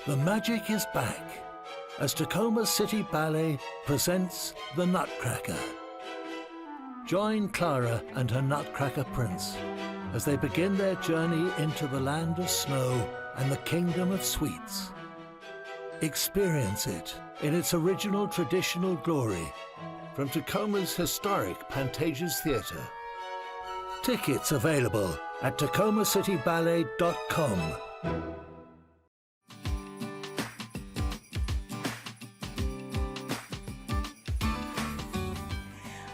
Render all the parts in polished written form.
The magic is back as Tacoma City Ballet presents The Nutcracker. Join Clara and her Nutcracker prince as they begin their journey into the land of snow and the kingdom of sweets. Experience it in its original traditional glory from Tacoma's historic Pantages Theatre. Tickets available at tacomacityballet.com.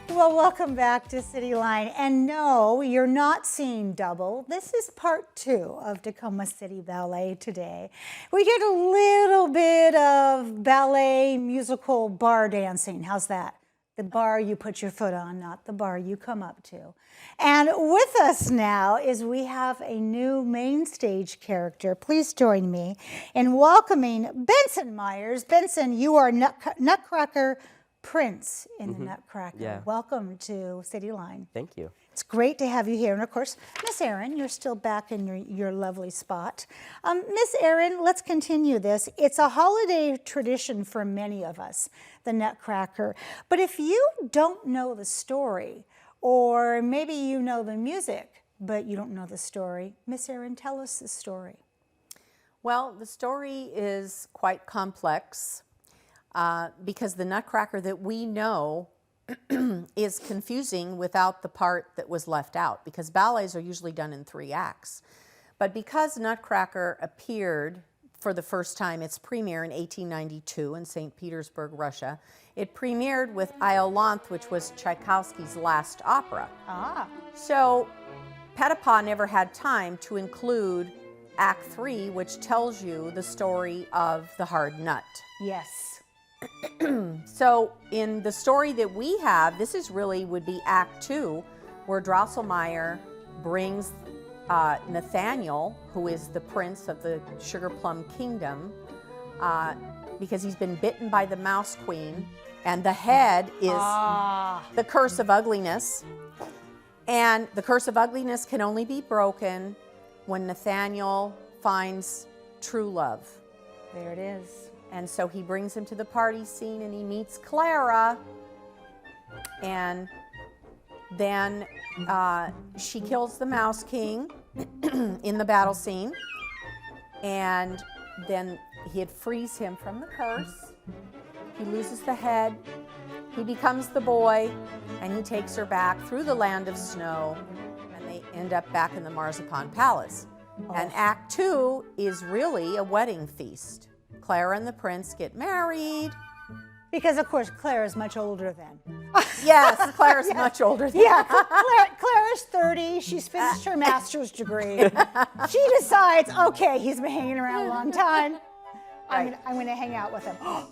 Well, welcome back to Cityline. And no, you're not seeing double. This is part 2 of Tacoma City Ballet today. We did a little bit of ballet musical bar dancing. How's that? The bar you put your foot on, not the bar you come up to. And with us now is we have a new main stage character. Please join me in welcoming Benson Myers. Benson, you are Nutcracker Prince in the Nutcracker. Yeah. Welcome to Cityline. Thank you. It's great to have you here. And of course, Miss Erin, you're still back in your lovely spot. Miss Erin, let's continue this. It's a holiday tradition for many of us, the Nutcracker. But if you don't know the story, or maybe you know the music, but you don't know the story, Miss Erin, tell us the story. Well, the story is quite complex. Because the Nutcracker that we know is confusing without the part that was left out, because ballets are usually done in 3 acts. But because Nutcracker appeared for the first time, its premiere in 1892 in St. Petersburg, Russia, it premiered with Iolanthe, which was Tchaikovsky's last opera. Ah. So Petipa never had time to include Act 3, which tells you the story of the hard nut. Yes. So in the story that we have, this is really would be Act 2, where Drosselmeyer brings Nathaniel, who is the prince of the Sugar Plum Kingdom, because he's been bitten by the Mouse Queen, and the head is the curse of ugliness. And the curse of ugliness can only be broken when Nathaniel finds true love. There it is. And so he brings him to the party scene and he meets Clara. And then she kills the Mouse King in the battle scene. And then he frees him from the curse. He loses the head. He becomes the boy. And he takes her back through the land of snow. And they end up back in the Marzipan Palace. And Act 2 is really a wedding feast. Clara and the prince get married. Because, of course, Clara's much older then. Yes, Clara's much older than Clara's 30. She's finished her master's degree. She decides, okay, he's been hanging around a long time. I'm gonna hang out with him. Oh,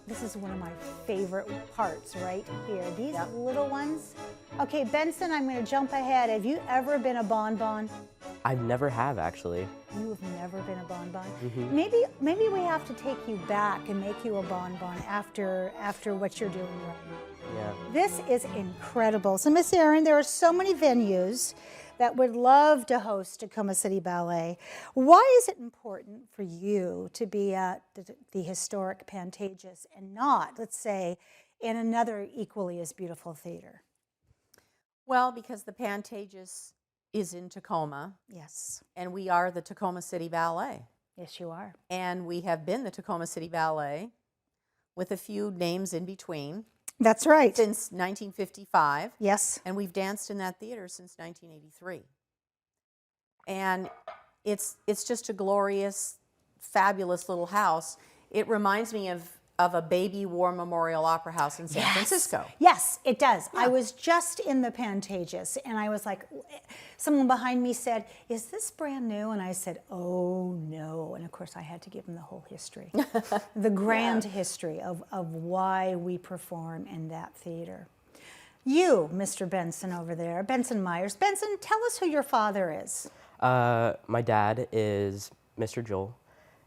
this is one of my favorite parts right here. These little ones. Okay, Benson, I'm gonna jump ahead. Have you ever been a bonbon? I never have, actually. You have never been a bonbon? Mm-hmm. Maybe we have to take you back and make you a bonbon after what you're doing right now. Yeah. This is incredible. So, Miss Erin, there are so many venues that would love to host Tacoma City Ballet. Why is it important for you to be at the historic Pantages and not, let's say, in another equally as beautiful theater? Well, because the Pantages is in Tacoma. Yes. And we are the Tacoma City Ballet. Yes, you are. And we have been the Tacoma City Ballet with a few names in between. That's right. Since 1955. Yes. And we've danced in that theater since 1983. And it's just a glorious, fabulous little house. It reminds me of a baby war memorial opera house in San Francisco. Yes, it does. Yeah. I was just in the Pantages and I was like, someone behind me said, is this brand new? And I said, oh no. And of course I had to give them the whole history, the grand history of why we perform in that theater. You, Mr. Benson over there, Benson Myers. Benson, tell us who your father is. My dad is Mr. Joel.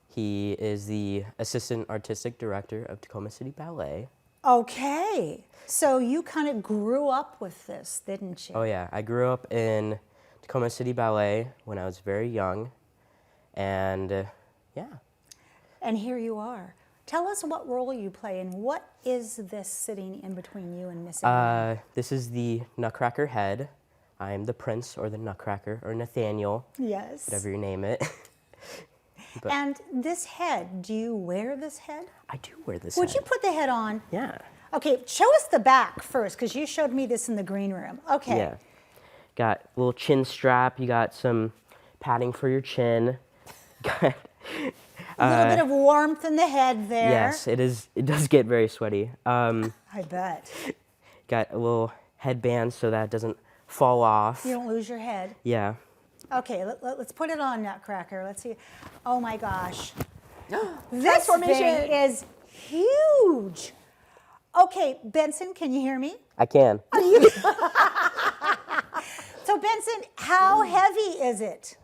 He is the Assistant Artistic Director of Tacoma City Ballet. Okay. So you kind of grew up with this, didn't you? Oh yeah, I grew up in Tacoma City Ballet when I was very young, and yeah. And here you are. Tell us what role you play and what is this sitting in between you and Miss Aaron? This is the Nutcracker head. I am the prince or the Nutcracker or Nathaniel, Yes. whatever you name it. But And this head, do you wear this head? I do wear this Would head. you put the head on? Yeah. Okay, show us the back first, because you showed me this in the green room. Okay. Yeah. Got a little chin strap. You got some padding for your chin. Got A little bit of warmth in the head there. yes, it is. It does get very sweaty. I bet. Got a little headband so that it doesn't fall off. You don't lose your head. Yeah. Okay, let's put it on, Nutcracker. Let's see. Oh my gosh. This Transformation. thing is huge. Okay, Benson, can you hear me? I can. So Benson, how heavy is it?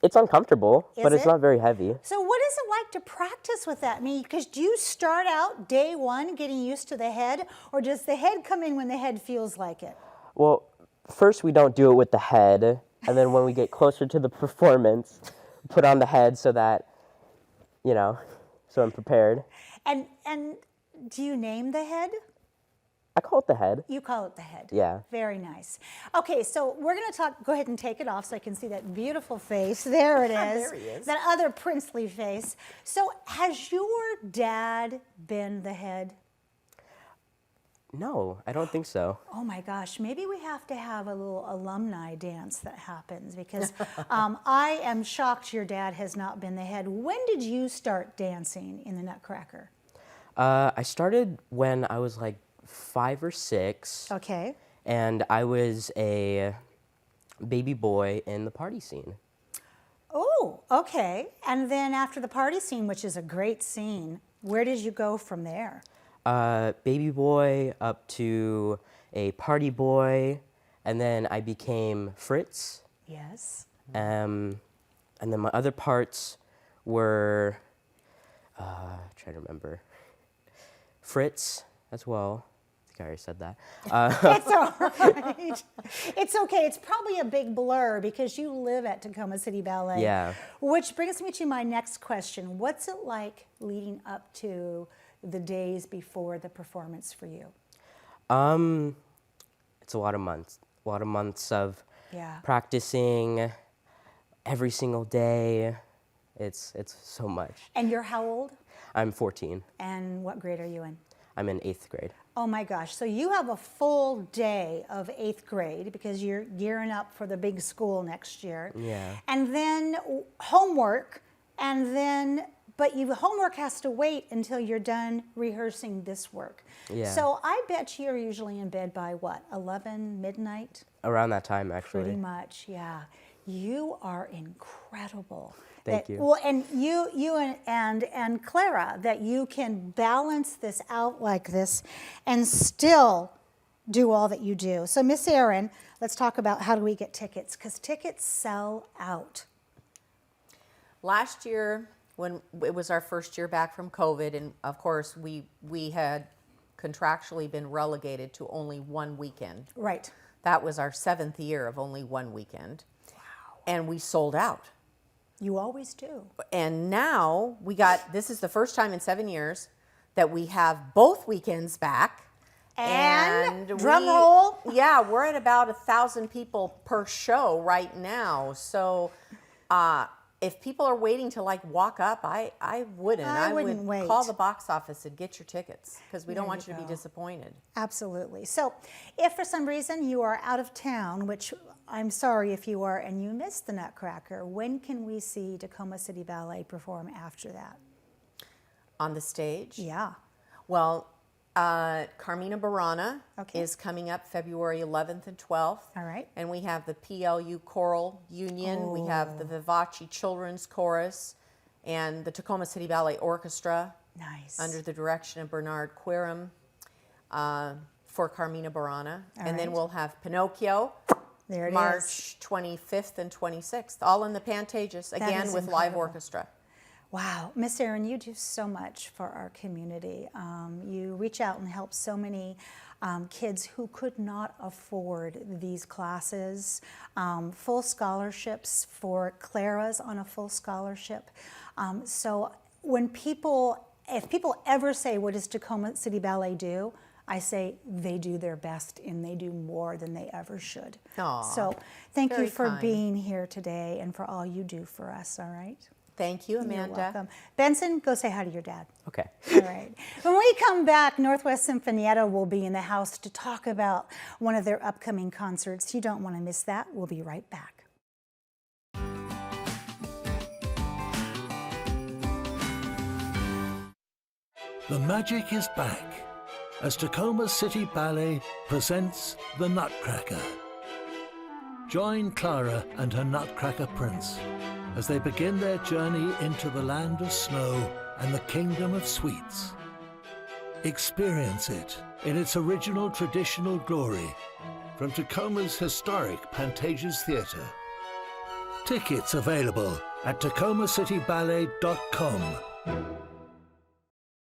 It's uncomfortable, Is but it's it? not very heavy. So what is it like to practice with that? I mean, because do you start out day one getting used to the head, or does the head come in when the head feels like it? Well, first we don't do it with the head, and then when we get closer to the performance, put on the head so that, so I'm prepared. And do you name the head? I call it the head. You call it the head. Yeah. Very nice. Okay, so we're going to talk. Go ahead and take it off so I can see that beautiful face. There it is. There he is. That other princely face. So has your dad been the head? No, I don't think so. Oh my gosh, maybe we have to have a little alumni dance that happens because I am shocked your dad has not been the head. When did you start dancing in the Nutcracker? I started when I was like 5 or 6. Okay. And I was a baby boy in the party scene. Oh, okay. And then after the party scene, which is a great scene, where did you go from there? Baby boy up to a party boy, and then I became Fritz. Yes. And then my other parts were, trying to remember, Fritz as well. I think I already said that. It's all right. It's okay. It's probably a big blur because you live at Tacoma City Ballet. Yeah. Which brings me to my next question. What's it like leading up to the days before the performance for you? It's a lot of months of Yeah. practicing every single day. It's so much. And you're how old? I'm 14. And what grade are you in? I'm in 8th grade. Oh my gosh. So you have a full day of 8th grade because you're gearing up for the big school next year. Yeah. And then homework, but homework has to wait until you're done rehearsing this work. Yeah. So I bet you're usually in bed by what, 11, midnight? Around that time, actually. Pretty much, yeah. You are incredible. Thank you. Well, and you and Clara, that you can balance this out like this and still do all that you do. So Miss Erin, let's talk about how do we get tickets, because tickets sell out. Last year, when it was our first year back from COVID, and of course we had contractually been relegated to only one weekend. Right. That was our 7th year of only one weekend. Wow. And we sold out. You always do. And now this is the first time in 7 years that we have both weekends back. And drum roll. Yeah, we're at about 1,000 people per show right now. So if people are waiting to walk up, I wouldn't. I wouldn't wait. Call the box office and get your tickets because we don't There want you you to be go. disappointed. Absolutely. So if for some reason you are out of town, which I'm sorry if you are, and you missed the Nutcracker, when can we see Tacoma City Ballet perform after that? On the stage? Yeah. Well, Carmina Burana Okay. is coming up February 11th and 12th. All right. And we have the PLU Choral Union. We have the Vivace Children's Chorus and the Tacoma City Ballet Orchestra Nice. under the direction of Bernard Quirum for Carmina Burana. And then right. we'll have Pinocchio There it is. March 25th and 26th, all in the Pantages, again with live incredible. orchestra. Wow, Miss Erin, you do so much for our community. You reach out and help so many kids who could not afford these classes. Full scholarships for Clara's on a full scholarship. So when if people ever say, what does Tacoma City Ballet do? I say they do their best and they do more than they ever should. Aw, so thank you very for kind. being here today and for all you do for us, all right? Thank you, You're Amanda. welcome. Benson, go say hi to your dad. Okay. All right. When we come back, Northwest Sinfonietta will be in the house to talk about one of their upcoming concerts. You don't want to miss that. We'll be right back. The magic is back as Tacoma City Ballet presents The Nutcracker. Join Clara and her Nutcracker prince as they begin their journey into the land of snow and the kingdom of sweets. Experience it in its original traditional glory from Tacoma's historic Pantages Theatre. Tickets available at tacomacityballet.com.